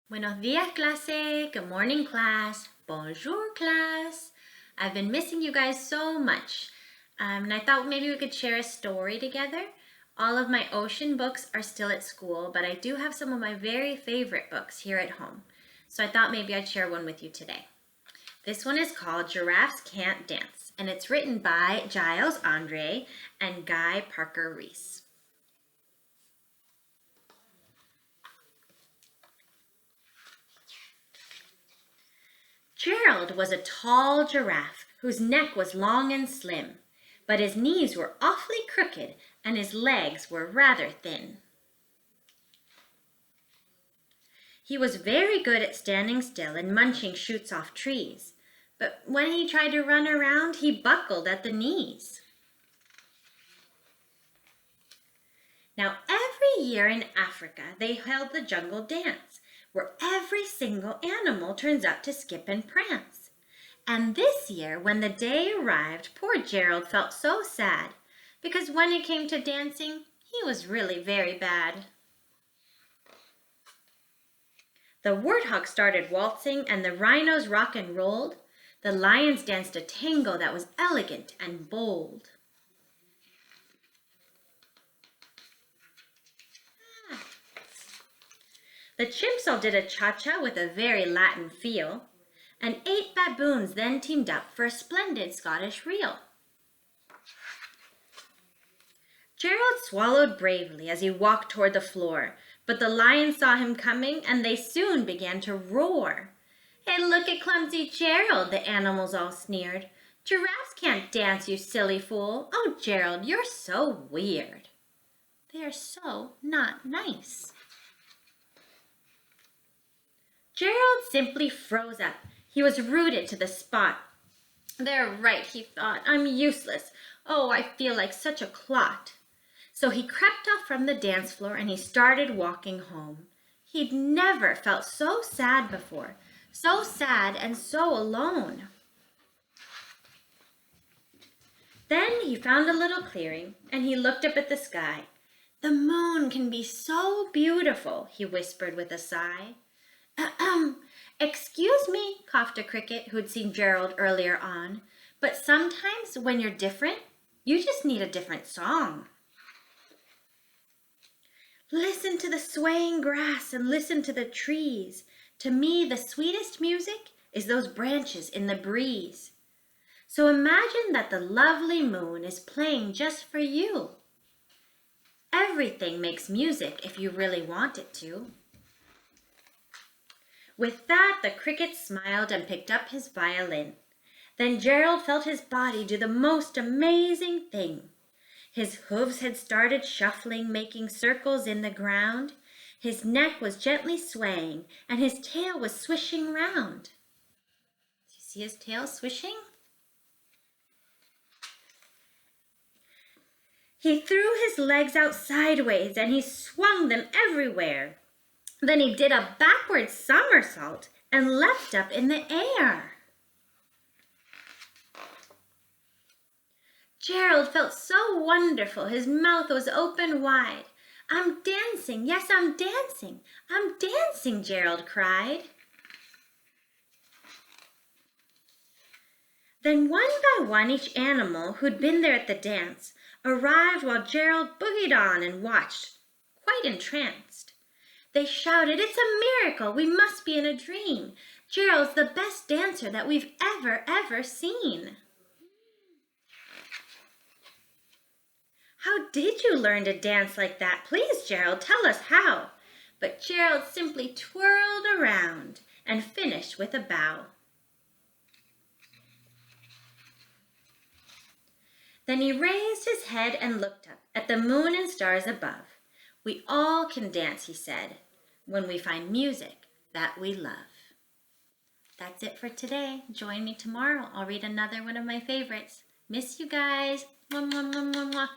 Buenos días, clase. Good morning, class. Bonjour, class. I've been missing you guys so much. And I thought maybe we could share a story together. All of my ocean books are still at school, but I do have some of my very favorite books here at home. So I thought maybe I'd share one with you today. This one is called Giraffes Can't Dance, and it's written by Giles Andre and Guy Parker Reese. Gerald was a tall giraffe whose neck was long and slim, but his knees were awfully crooked and his legs were rather thin. He was very good at standing still and munching shoots off trees, but when he tried to run around, he buckled at the knees. Now, every year in Africa, they held the jungle dance, where every single animal turns up to skip and prance. And this year, when the day arrived, poor Gerald felt so sad, because when it came to dancing, he was really very bad. The warthog started waltzing, and the rhinos rock and rolled. The lions danced a tango that was elegant and bold. The chimps all did a cha-cha with a very Latin feel, and 8 baboons then teamed up for a splendid Scottish reel. Gerald swallowed bravely as he walked toward the floor, but the lions saw him coming and they soon began to roar. "Hey, look at clumsy Gerald," the animals all sneered. "Giraffes can't dance, you silly fool. Oh, Gerald, you're so weird." They are so not nice. Gerald simply froze up. He was rooted to the spot. "They're right," he thought. "I'm useless. Oh, I feel like such a clot." So he crept off from the dance floor and he started walking home. He'd never felt so sad before, so sad and so alone. Then he found a little clearing and he looked up at the sky. "The moon can be so beautiful," he whispered with a sigh. "Excuse me," coughed a cricket who'd seen Gerald earlier on, "but sometimes when you're different, you just need a different song." "Listen to the swaying grass and listen to the trees. To me, the sweetest music is those branches in the breeze." So imagine that the lovely moon is playing just for you. Everything makes music if you really want it to. With that, the cricket smiled and picked up his violin. Then Gerald felt his body do the most amazing thing. His hooves had started shuffling, making circles in the ground. His neck was gently swaying, and his tail was swishing round. Do you see his tail swishing? He threw his legs out sideways, and he swung them everywhere. Then he did a backward somersault and leapt up in the air. Gerald felt so wonderful. His mouth was open wide. "I'm dancing, yes, I'm dancing. I'm dancing," Gerald cried. Then one by one each animal who'd been there at the dance arrived while Gerald boogied on and watched, quite entranced. They shouted, "It's a miracle! We must be in a dream! Gerald's the best dancer that we've ever seen!" "How did you learn to dance like that? Please, Gerald, tell us how." But Gerald simply twirled around and finished with a bow. Then he raised his head and looked up at the moon and stars above. "We all can dance," he said, "when we find music that we love." That's it for today. Join me tomorrow. I'll read another one of my favorites. Miss you guys. Mwah, mwah, mwah, mwah, mwah.